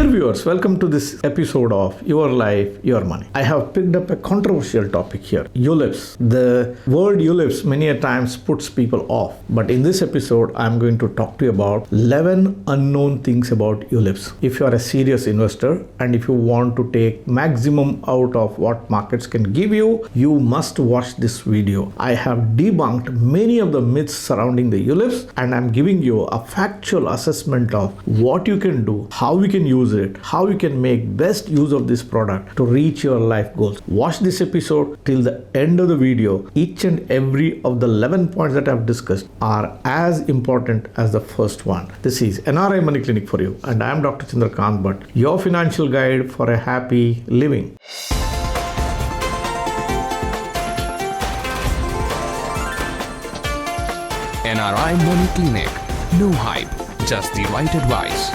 Dear viewers, welcome to this episode of Your Life, Your Money. I have picked up a controversial topic here, ULIPS. The word ULIPS many a times puts people off, but in this episode, I'm going to talk to you about 11 unknown things about ULIPS. If you are a serious investor and if you want to take maximum out of what markets can give you, you must watch this video. I have debunked many of the myths surrounding the ULIPS and I'm giving you a factual assessment of what you can do, how we can use it, how you can make best use of this product to reach your life goals. Watch this episode till the end of the video. Each and every of the 11 points that I've discussed are as important as the first one. This is NRI Money Clinic for you and I am Dr. Chandrakant Bhatt, your financial guide for a happy living. NRI Money Clinic. No hype, just the right advice.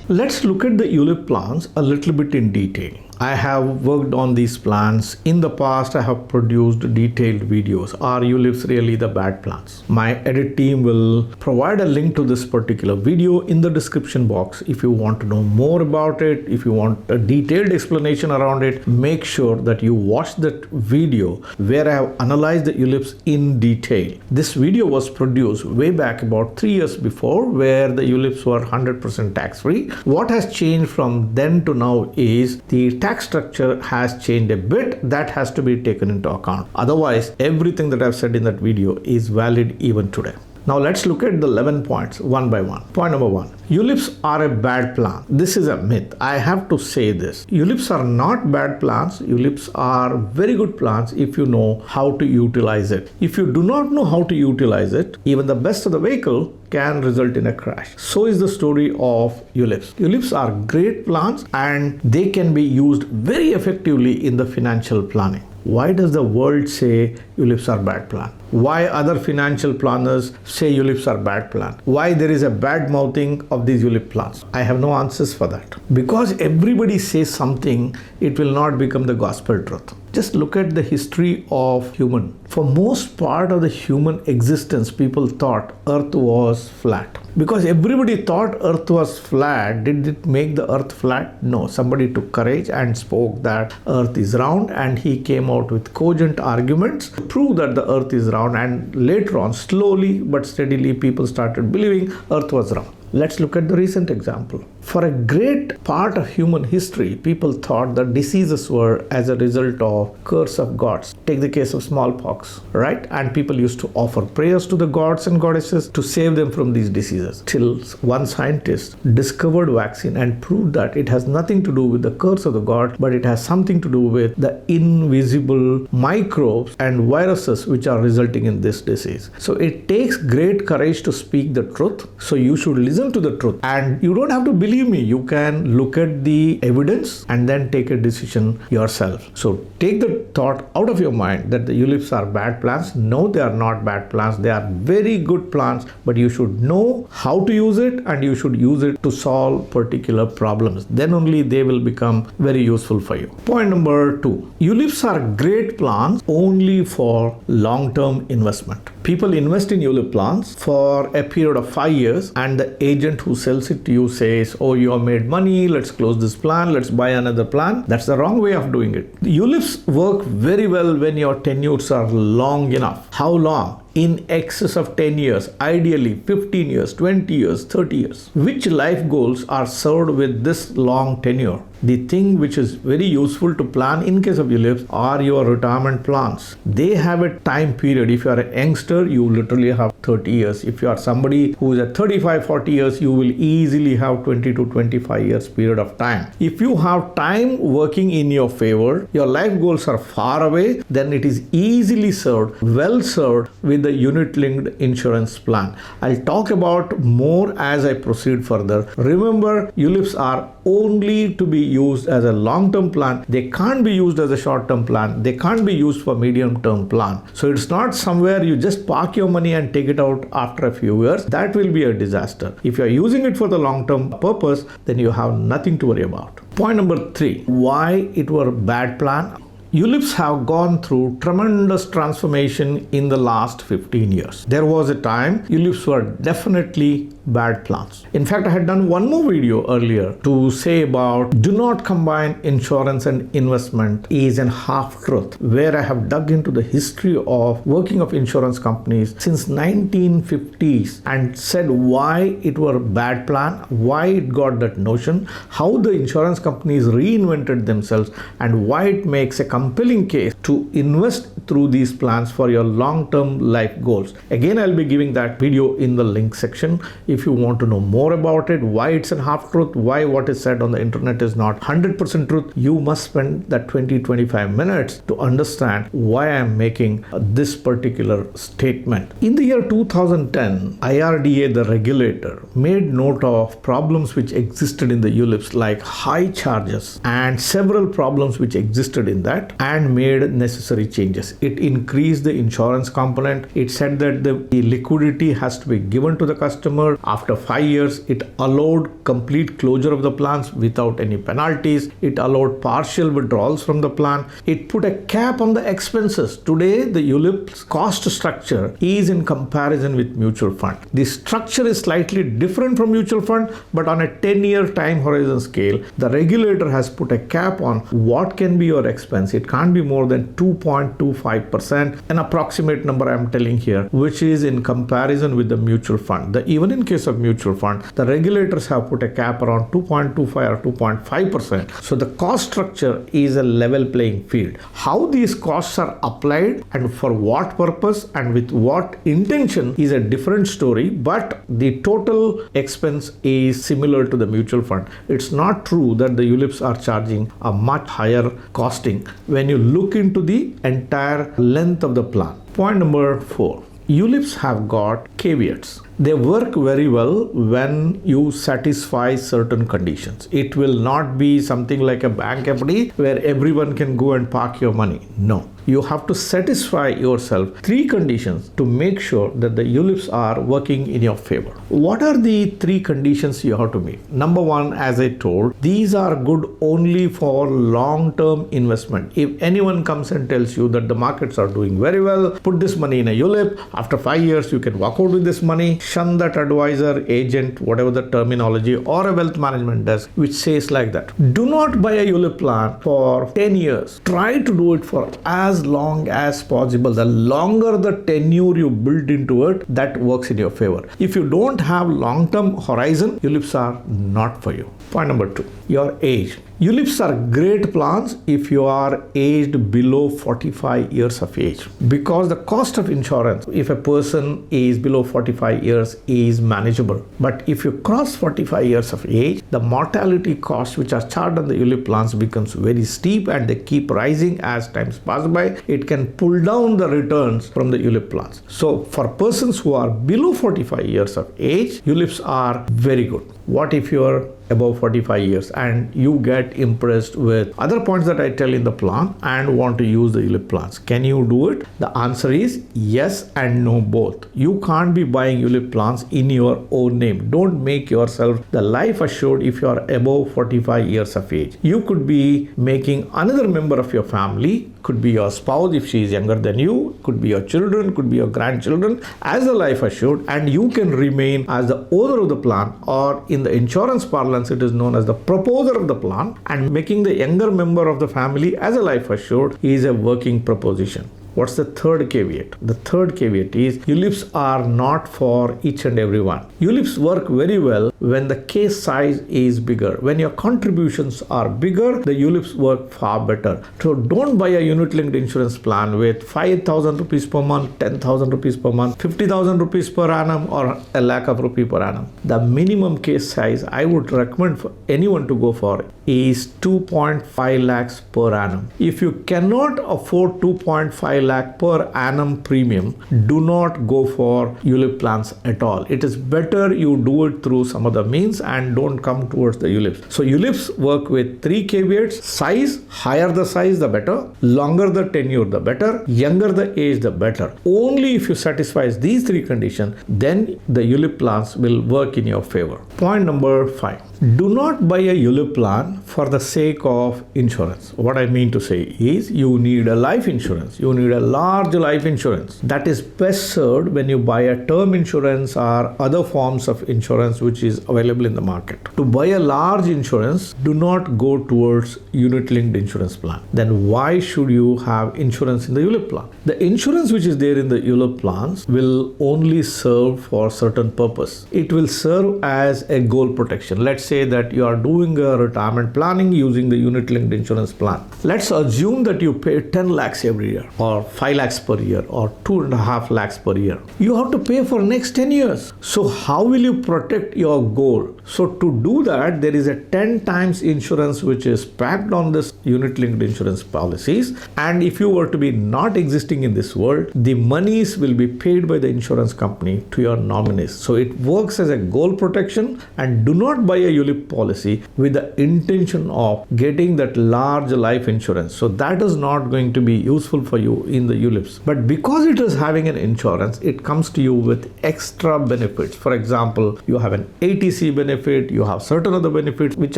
Let's look at the ULIP plans a little bit in detail. I have worked on these plans. In the past, I have produced detailed videos. Are ULIPs really the bad plans? My edit team will provide a link to this particular video in the description box. If you want to know more about it, if you want a detailed explanation around it, make sure that you watch that video where I have analyzed the ULIPs in detail. This video was produced way back about 3 years before where the ULIPs were 100% tax-free. What has changed from then to now is the tax structure has changed a bit. That has to be taken into account. Otherwise, everything that I've said in that video is valid even today. Now let's look at the 11 points one by one. Point number one, ULIPs are a bad plan. This is a myth. I have to say this. ULIPs are not bad plans. ULIPs are very good plans if you know how to utilize it. If you do not know how to utilize it, even the best of the vehicle can result in a crash. So is the story of ULIPs. ULIPs are great plans and they can be used very effectively in the financial planning. Why does the world say ULIPs are bad plan? Why other financial planners say ULIPs are bad plan? Why there is a bad mouthing of these ULIP plans? I have no answers for that. Because everybody says something, it will not become the gospel truth. Just look at the history of human. For most part of the human existence, people thought Earth was flat. Because everybody thought Earth was flat, did it make the Earth flat? No. Somebody took courage and spoke that Earth is round and he came out with cogent arguments to prove that the Earth is round, and later on, slowly but steadily, people started believing Earth was round. Let's look at the recent example. For a great part of human history, people thought that diseases were as a result of curse of gods. Take the case of smallpox, right? And people used to offer prayers to the gods and goddesses to save them from these diseases. Till one scientist discovered vaccine and proved that it has nothing to do with the curse of the god, but it has something to do with the invisible microbes and viruses which are resulting in this disease. So it takes great courage to speak the truth. So you should listen to the truth, and you don't have to believe me, you can look at the evidence and then take a decision yourself. So take the thought out of your mind that the ULIPs are bad plans. No, they are not bad plans. They are very good plans, but you should know how to use it and you should use it to solve particular problems. Then only they will become very useful for you. Point number two, ULIPs are great plans only for long-term investment. People invest in ULIP plans for a period of 5 years and the agent who sells it to you says, oh, you have made money, let's close this plan, let's buy another plan. That's the wrong way of doing it. The ULIPs work very well when your tenures are long enough. How long? In excess of 10 years, ideally 15 years, 20 years, 30 years. Which life goals are served with this long tenure? The thing which is very useful to plan in case of ULIPs are your retirement plans. They have a time period. If you are a youngster, you literally have 30 years. If you are somebody who is at 35, 40 years, you will easily have 20 to 25 years period of time. If you have time working in your favor, your life goals are far away, then it is easily served, well served with the unit-linked insurance plan. I'll talk about more as I proceed further. Remember, ULIPs are only to be used as a long-term plan. They can't be used as a short-term plan. They can't be used for medium-term plan. So it's not somewhere you just park your money and take it out after a few years. That will be a disaster. If you're using it for the long-term purpose, then you have nothing to worry about. Point number three, why it were a bad plan? ULIPs have gone through tremendous transformation in the last 15 years. There was a time ULIPs were definitely bad plans. In fact, I had done one more video earlier to say about do not combine insurance and investment is a half truth, where I have dug into the history of working of insurance companies since 1950s and said why it were a bad plan, why it got that notion, how the insurance companies reinvented themselves, and why it makes a compelling case to invest through these plans for your long-term life goals. Again, I'll be giving that video in the link section if you want to know more about it, why it's a half truth, why what is said on the internet is not 100% truth. You must spend that 20-25 minutes to understand why I'm making this particular statement. In the year 2010, IRDA, the regulator, made note of problems which existed in the ULIPS like high charges and several problems which existed in that, and made necessary changes. It increased the insurance component. It said that the liquidity has to be given to the customer. After 5 years, it allowed complete closure of the plans without any penalties. It allowed partial withdrawals from the plan. It put a cap on the expenses. Today, the ULIP's cost structure is in comparison with mutual fund. The structure is slightly different from mutual fund, but on a 10-year time horizon scale, the regulator has put a cap on what can be your expense. It can't be more than 2.25%, an approximate number I'm telling here, which is in comparison with the mutual fund. Even in case of mutual fund, the regulators have put a cap around 2.25 or 2.5%. So the cost structure is a level playing field. How these costs are applied and for what purpose and with what intention is a different story, but the total expense is similar to the mutual fund. It's not true that the ULIPs are charging a much higher costing when you look into the entire length of the plan. Point number 4. ULIPs have got caveats. They work very well when you satisfy certain conditions. It will not be something like a bank FD where everyone can go and park your money. No. You have to satisfy yourself 3 conditions to make sure that the ULIPs are working in your favor. What are the 3 conditions you have to meet? Number 1, as I told, these are good only for long-term investment. If anyone comes and tells you that the markets are doing very well, put this money in a ULIP, after 5 years you can walk out with this money, shun that advisor, agent, whatever the terminology, or a wealth management desk which says like that. Do not buy a ULIP plan for 10 years. Try to do it for as long as possible. The longer the tenure you build into it, that works in your favor. If you don't have long-term horizon, ULIPs are not for you. Point number 2, your age. ULIPs are great plans if you are aged below 45 years of age, because the cost of insurance, if a person is below 45 years, is manageable. But if you cross 45 years of age, the mortality costs which are charged on the ULIP plans becomes very steep, and they keep rising as times pass by. It can pull down the returns from the ULIP plans. So for persons who are below 45 years of age, ULIPs are very good. What if you are above 45 years and you get impressed with other points that I tell in the plan and want to use the ULIP plans? Can you do it? The answer is yes and no both. You can't be buying ULIP plans in your own name. Don't make yourself the life assured if you are above 45 years of age. You could be making another member of your family, could be your spouse if she is younger than you, could be your children, could be your grandchildren, as a life assured, and you can remain as the owner of the plan, or in the insurance parlance it is known as the proposer of the plan, and making the younger member of the family as a life assured is a working proposition. What's the third caveat? The third caveat is ULIPs are not for each and everyone. ULIPs work very well when the case size is bigger. When your contributions are bigger, the ULIPs work far better. So don't buy a unit-linked insurance plan with 5,000 rupees per month, 10,000 rupees per month, 50,000 rupees per annum, or a lakh of rupee per annum. The minimum case size I would recommend for anyone to go for is 2.5 lakhs per annum. If you cannot afford 2.5 lakh per annum premium, do not go for ULIP plans at all. It is better you do it through some other means and don't come towards the ULIPs. So ULIPs work with 3 caveats: size, higher the size the better, longer the tenure the better, younger the age the better. Only if you satisfy these 3 conditions, then the ULIP plans will work in your favor. Point number 5. Do not buy a ULIP plan for the sake of insurance. What I mean to say is you need a life insurance. You need a large life insurance. That is best served when you buy a term insurance or other forms of insurance which is available in the market. To buy a large insurance, do not go towards unit-linked insurance plan. Then why should you have insurance in the ULIP plan? The insurance which is there in the ULIP plans will only serve for certain purpose. It will serve as a goal protection. Let's say that you are doing a retirement planning using the unit-linked insurance plan. Let's assume that you pay 10 lakhs every year or 5 lakhs per year or 2.5 lakhs per year. You have to pay for next 10 years. So how will you protect your goal? So to do that, there is a 10 times insurance which is packed on this unit-linked insurance policies. And if you were to be not existing in this world, the monies will be paid by the insurance company to your nominees. So it works as a goal protection. And do not buy a ULIP policy with the intention of getting that large life insurance. So that is not going to be useful for you in the ULIPs. But because it is having an insurance, it comes to you with extra benefits. For example, you have an ATC benefit, you have certain other benefits which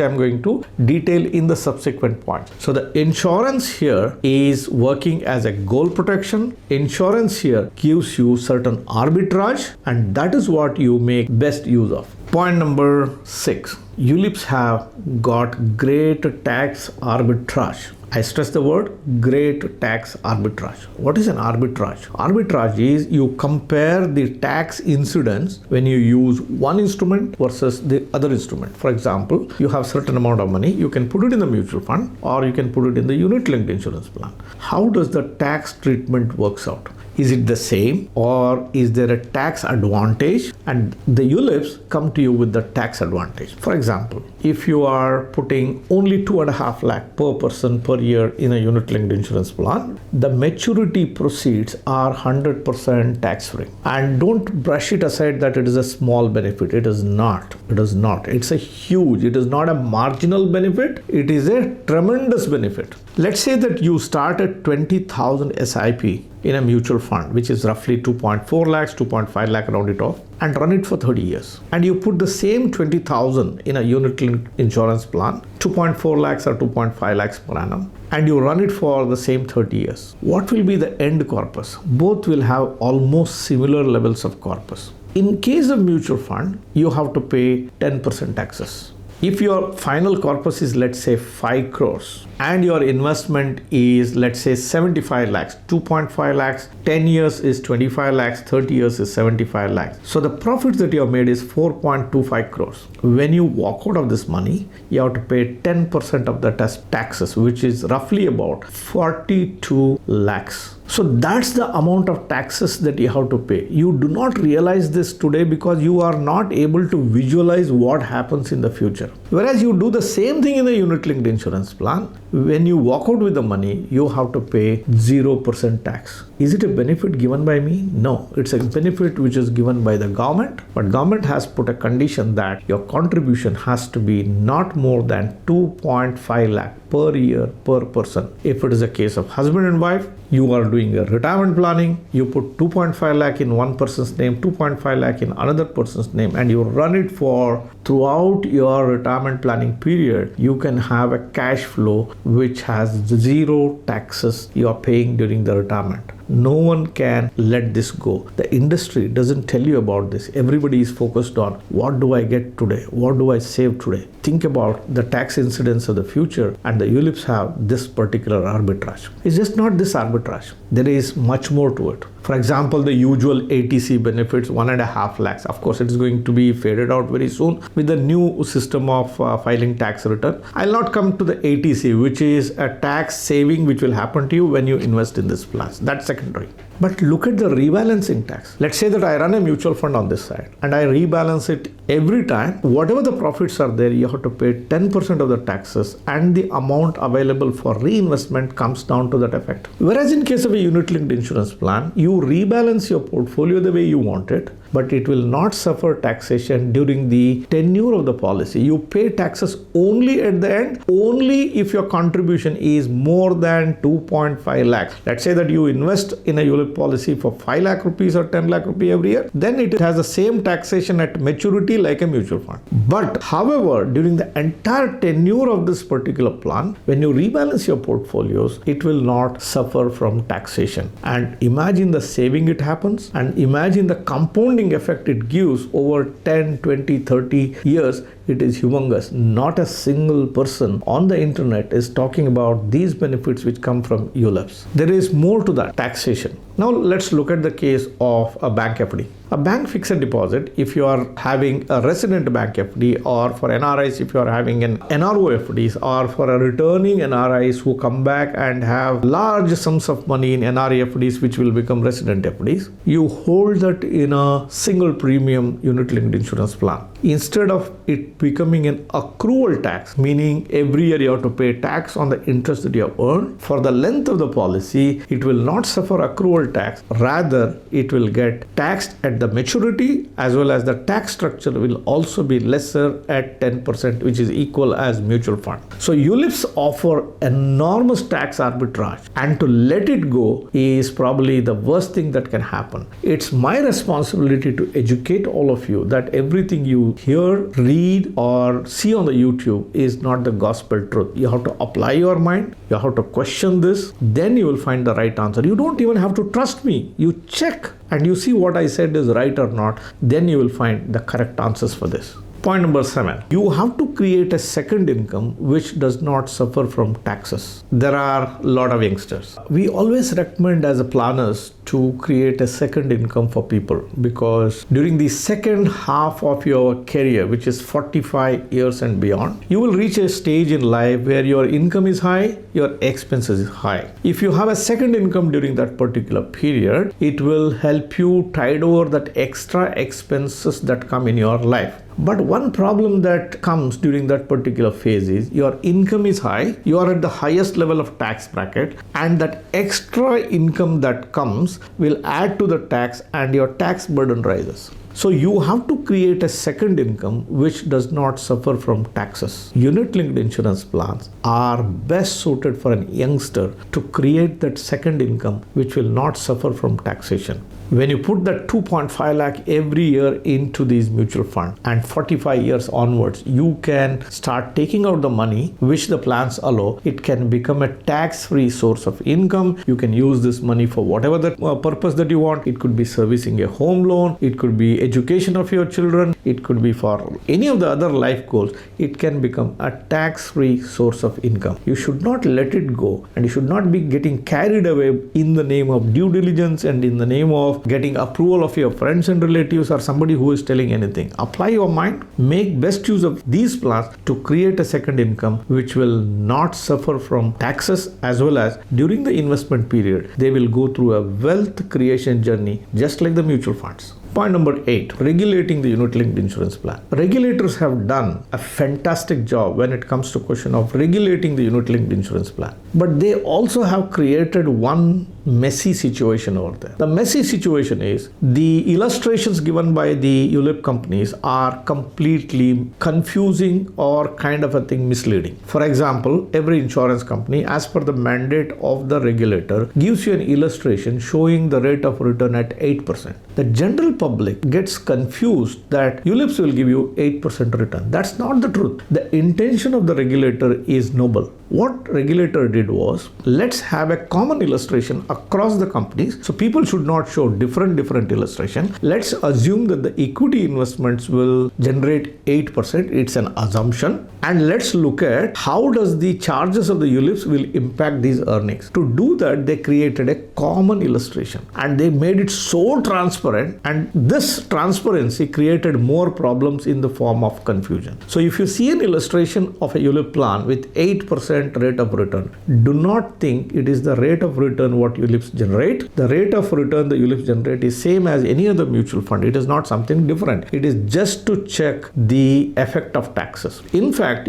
I'm going to detail in the subsequent point. So the insurance here is working as a goal protection. Insurance here gives you certain arbitrage, and that is what you make best use of. Point number 6. ULIPs have got great tax arbitrage. I stress the word great tax arbitrage. What is an arbitrage? Arbitrage is you compare the tax incidence when you use one instrument versus the other instrument. For example, you have certain amount of money, you can put it in the mutual fund or you can put it in the unit-linked insurance plan. How does the tax treatment works out? Is it the same or is there a tax advantage? And the ULIPs come to you with the tax advantage. For example, if you are putting only 2.5 lakh per person per year in a unit-linked insurance plan, the maturity proceeds are 100% tax-free. And don't brush it aside that it is a small benefit. It is not. It is not. It's a huge. It is not a marginal benefit. It is a tremendous benefit. Let's say that you start at 20,000 SIP in a mutual fund, which is roughly 2.4 lakhs, 2.5 lakh round it off, and run it for 30 years. And you put the same 20,000 in a unit-linked insurance plan, 2.4 lakhs or 2.5 lakhs per annum, and you run it for the same 30 years. What will be the end corpus? Both will have almost similar levels of corpus. In case of mutual fund, you have to pay 10% taxes. If your final corpus is, let's say, 5 crores and your investment is, let's say, 75 lakhs, 2.5 lakhs, 10 years is 25 lakhs, 30 years is 75 lakhs. So the profits that you have made is 4.25 crores. When you walk out of this money, you have to pay 10% of the taxes, which is roughly about 42 lakhs. So that's the amount of taxes that you have to pay. You do not realize this today because you are not able to visualize what happens in the future. Whereas you do the same thing in the unit-linked insurance plan, when you walk out with the money, you have to pay 0% tax. Is it a benefit given by me? No, it's a benefit which is given by the government, but government has put a condition that your contribution has to be not more than 2.5 lakh per year per person. If it is a case of husband and wife, you are doing a retirement planning, you put 2.5 lakh in one person's name, 2.5 lakh in another person's name, and you run it for throughout your retirement planning period, you can have a cash flow which has 0 taxes you are paying during the retirement. No one can let this go. The industry doesn't tell you about this. Everybody is focused on what do I get today? What do I save today? Think about the tax incidence of the future, and the ULIPs have this particular arbitrage. It's just not this arbitrage. There is much more to it. For example, the usual ATC benefits 1.5 lakhs. Of course, it is going to be faded out very soon with the new system of filing tax return. I'll not come to the ATC, which is a tax saving which will happen to you when you invest in this plans. That's secondary. But look at the rebalancing tax. Let's say that I run a mutual fund on this side and I rebalance it every time. Whatever the profits are there, you have to pay 10% of the taxes, and the amount available for reinvestment comes down to that effect. Whereas in case of a unit-linked insurance plan, you rebalance your portfolio the way you want it. but it will not suffer taxation during the tenure of the policy. You pay taxes only at the end, only if your contribution is more than 2.5 lakhs. Let's say that you invest in a ULIP policy for 5 lakh rupees or 10 lakh rupees every year, then it has the same taxation at maturity like a mutual fund. But however, during the entire tenure of this particular plan, when you rebalance your portfolios, it will not suffer from taxation. And imagine the saving it happens, and imagine the compounding effect it gives over 10, 20, 30 years. It is humongous. Not a single person on the internet is talking about these benefits which come from ULIPS. There is more to that, taxation. Now let's look at the case of a bank FD. A bank fixed deposit, if you are having a resident bank FD, or for NRIs if you are having an NRO FDs, or for a returning NRIs who come back and have large sums of money in NRI FDs which will become resident FDs, you hold that in a single premium unit linked insurance plan. Instead of it becoming an accrual tax, meaning every year you have to pay tax on the interest that you have earned, for the length of the policy, it will not suffer accrual tax. Rather, it will get taxed at the maturity, as well as the tax structure will also be lesser at 10%, which is equal as mutual fund. So ULIPs offer enormous tax arbitrage, and to let it go is probably the worst thing that can happen. It's my responsibility to educate all of you that everything you hear, read, or see on the YouTube is not the gospel truth. You have to apply your mind, you have to question this, then you will find the right answer. You don't even have to trust me. You check and you see what I said is right or not, then you will find the correct answers for this. Point number 7, you have to create a second income which does not suffer from taxes. There are a lot of youngsters. We always recommend as a planners to create a second income for people, because during the second half of your career, which is 45 years and beyond, you will reach a stage in life where your income is high, your expenses is high. If you have a second income during that particular period, it will help you tide over that extra expenses that come in your life. But one problem that comes during that particular phase is your income is high, you are at the highest level of tax bracket, and that extra income that comes will add to the tax and your tax burden rises. So you have to create a second income which does not suffer from taxes. Unit-linked insurance plans are best suited for a youngster to create that second income which will not suffer from taxation. When you put that 2.5 lakh every year into these mutual funds, and 45 years onwards, you can start taking out the money which the plans allow. It can become a tax-free source of income. You can use this money for whatever the purpose that you want. It could be servicing a home loan, it could be education of your children, it could be for any of the other life goals. It can become a tax-free source of income. You should not let it go, and you should not be getting carried away in the name of due diligence and in the name of getting approval of your friends and relatives or somebody who is telling anything. Apply your mind, make best use of these plans to create a second income which will not suffer from taxes, as well as during the investment period, they will go through a wealth creation journey just like the mutual funds. Point number 8, regulating the unit-linked insurance plan. Regulators have done a fantastic job when it comes to question of regulating the unit-linked insurance plan. But they also have created one messy situation over there. The messy situation is the illustrations given by the ULIP companies are completely confusing or kind of a thing misleading. For example, every insurance company, as per the mandate of the regulator, gives you an illustration showing the rate of return at 8%. The general public gets confused that ULIPs will give you 8% return. That's not the truth. The intention of the regulator is noble. What regulator did was, let's have a common illustration across the companies. So people should not show different illustration. Let's assume that the equity investments will generate 8%. It's an assumption. And let's look at how does the charges of the ULIPs will impact these earnings. To do that, they created a common illustration and they made it so transparent, and this transparency created more problems in the form of confusion. So if you see an illustration of a ULIP plan with 8% rate of return, do not think it is the rate of return what ULIPs generate. The rate of return the ULIPs generate is same as any other mutual fund. It is not something different. It is just to check the effect of taxes. In fact,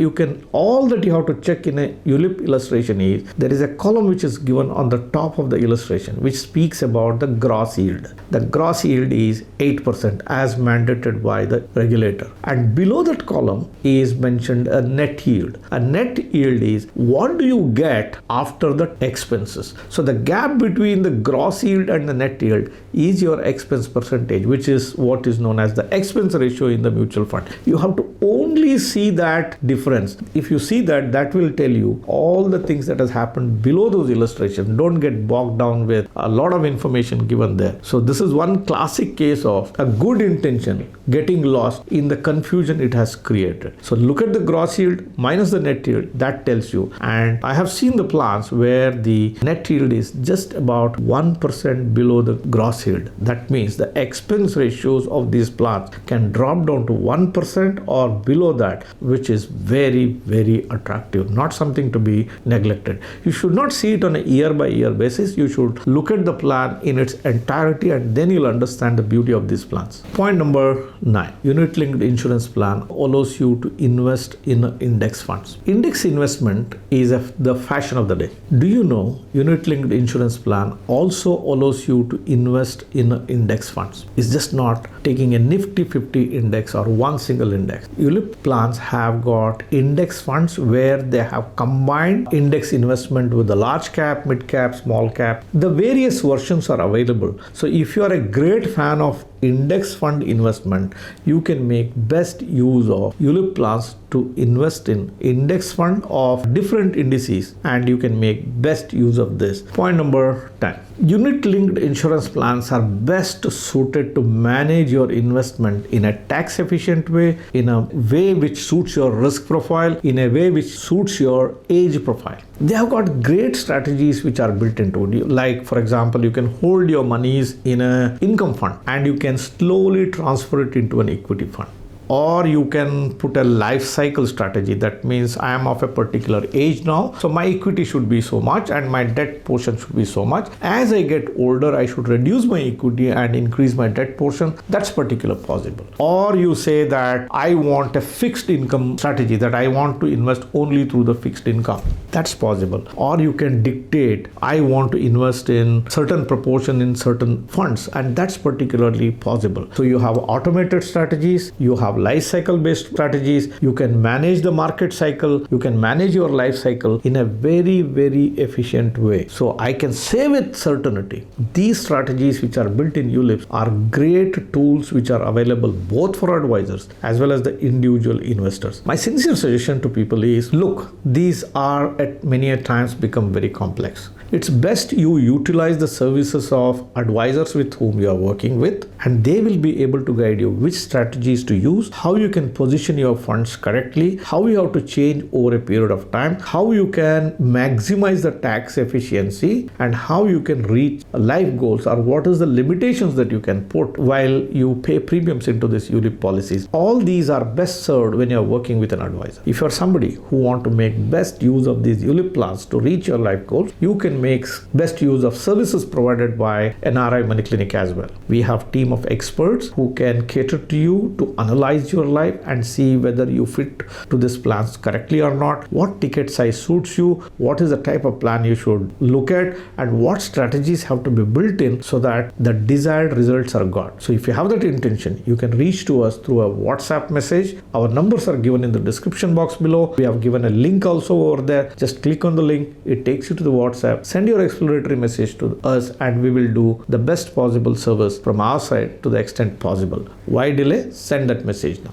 all that you have to check in a ULIP illustration is there is a column which is given on the top of the illustration which speaks about the gross yield. The gross yield is 8% as mandated by the regulator. And below that column is mentioned a net yield. A net yield is what do you get after the expenses. So the gap between the gross yield and the net yield is your expense percentage, which is what is known as the expense ratio in the mutual fund. You have to only see that difference. If you see that, that will tell you all the things that has happened below those illustrations. Don't get bogged down with a lot of information given there. So this is one classic case of a good intention getting lost in the confusion it has created. So look at the gross yield minus the net yield. That tells you. And I have seen the plans where the net yield is just about 1% below the gross yield. That means the expense ratios of these plans can drop down to 1% or below that, which is very, very attractive. Not something to be neglected. You should not see it on a year by year basis. You should look at the plan in its entirety and then you'll understand the beauty of these plans. Point number 9. Unit linked insurance plan allows you to invest in index funds. Index investment is the fashion of the day. Do you know unit linked insurance plan also allows you to invest in index funds? It's just not taking a Nifty 50 index or one single index. ULIP plans have got index funds where they have combined index investment with the large cap, mid cap, small cap. The various versions are available. So if you are a great fan of index fund investment, you can make best use of ULIP plans to invest in index fund of different indices, and you can make best use of this. Point number 10. Unit linked insurance plans are best suited to manage your investment in a tax efficient way, in a way which suits your risk profile, in a way which suits your age profile. They have got great strategies which are built into it. Like, for example, you can hold your monies in an income fund and you can slowly transfer it into an equity fund. Or you can put a life cycle strategy. That means I am of a particular age now, so my equity should be so much and my debt portion should be so much. As I get older, I should reduce my equity and increase my debt portion. That's particularly possible. Or you say that I want a fixed income strategy, that I want to invest only through the fixed income. That's possible. Or you can dictate, I want to invest in certain proportion in certain funds, and that's particularly possible. So you have automated strategies, you have life cycle based strategies, you can manage the market cycle, you can manage your life cycle in a very, very efficient way. So I can say with certainty, these strategies which are built in ULIPs are great tools which are available both for advisors as well as the individual investors. My sincere suggestion to people is, look, these are at many a times become very complex. It's best you utilize the services of advisors with whom you are working with, and they will be able to guide you which strategies to use, how you can position your funds correctly, how you have to change over a period of time, how you can maximize the tax efficiency, and how you can reach life goals, or what is the limitations that you can put while you pay premiums into these ULIP policies. All these are best served when you are working with an advisor. If you are somebody who want to make best use of these ULIP plans to reach your life goals, you can make best use of services provided by NRI Money Clinic as well. We have team of experts who can cater to you to analyze your life and see whether you fit to these plans correctly or not, what ticket size suits you, what is the type of plan you should look at, and what strategies have to be built in so that the desired results are got. So if you have that intention, you can reach to us through a WhatsApp message. Our numbers are given in the description box below. We have given a link also over there. Just click on the link. It takes you to the WhatsApp. Send your exploratory message to us and we will do the best possible service from our side to the extent possible. Why delay? Send that message now.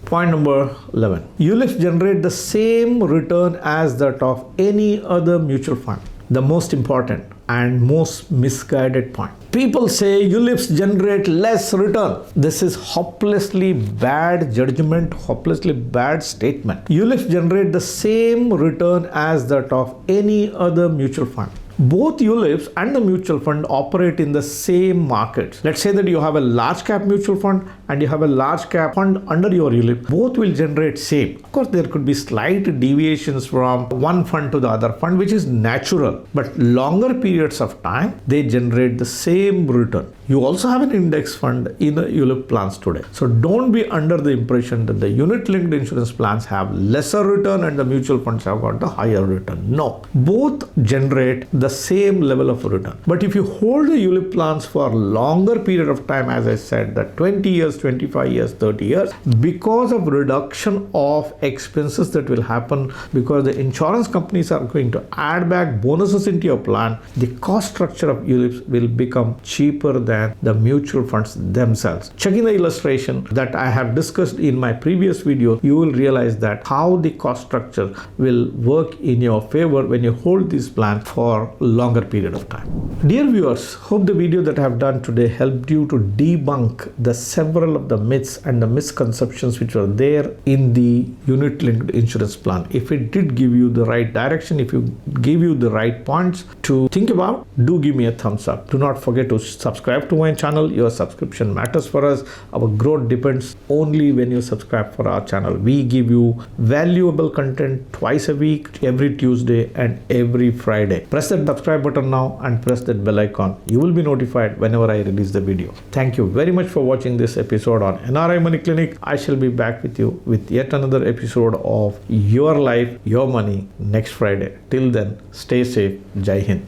Point number 11. ULIPs generate the same return as that of any other mutual fund. The most important and most misguided point. People say ULIPs generate less return. This is hopelessly bad judgment, hopelessly bad statement. ULIPs generate the same return as that of any other mutual fund. Both ULIPs and the mutual fund operate in the same markets. Let's say that you have a large cap mutual fund and you have a large cap fund under your ULIP, both will generate same. Of course, there could be slight deviations from one fund to the other fund, which is natural, but longer periods of time, they generate the same return. You also have an index fund in the ULIP plans today. So don't be under the impression that the unit linked insurance plans have lesser return and the mutual funds have got the higher return. No, both generate the same level of return. But if you hold the ULIP plans for longer period of time, as I said, that 20 years, 25 years, 30 years, because of reduction of expenses that will happen because the insurance companies are going to add back bonuses into your plan, the cost structure of ULIPs will become cheaper than the mutual funds themselves. Checking the illustration that I have discussed in my previous video, you will realize that how the cost structure will work in your favor when you hold this plan for a longer period of time. Dear viewers, hope the video that I have done today helped you to debunk the several of the myths and the misconceptions which were there in the unit linked insurance plan. If it did give you the right direction, if you give you the right points to think about, do give me a thumbs up. Do not forget to subscribe to my channel. Your subscription matters for us. Our growth depends only when you subscribe for our channel. We give you valuable content twice a week, every Tuesday and every Friday. Press that subscribe button now and press that bell icon. You will be notified whenever I release the video. Thank you very much for watching this episode on NRI Money Clinic. I shall be back with you with yet another episode of Your Life, Your Money next Friday. Till then, stay safe. Jai Hind.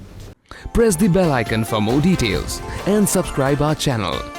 Press the bell icon for more details and subscribe our channel.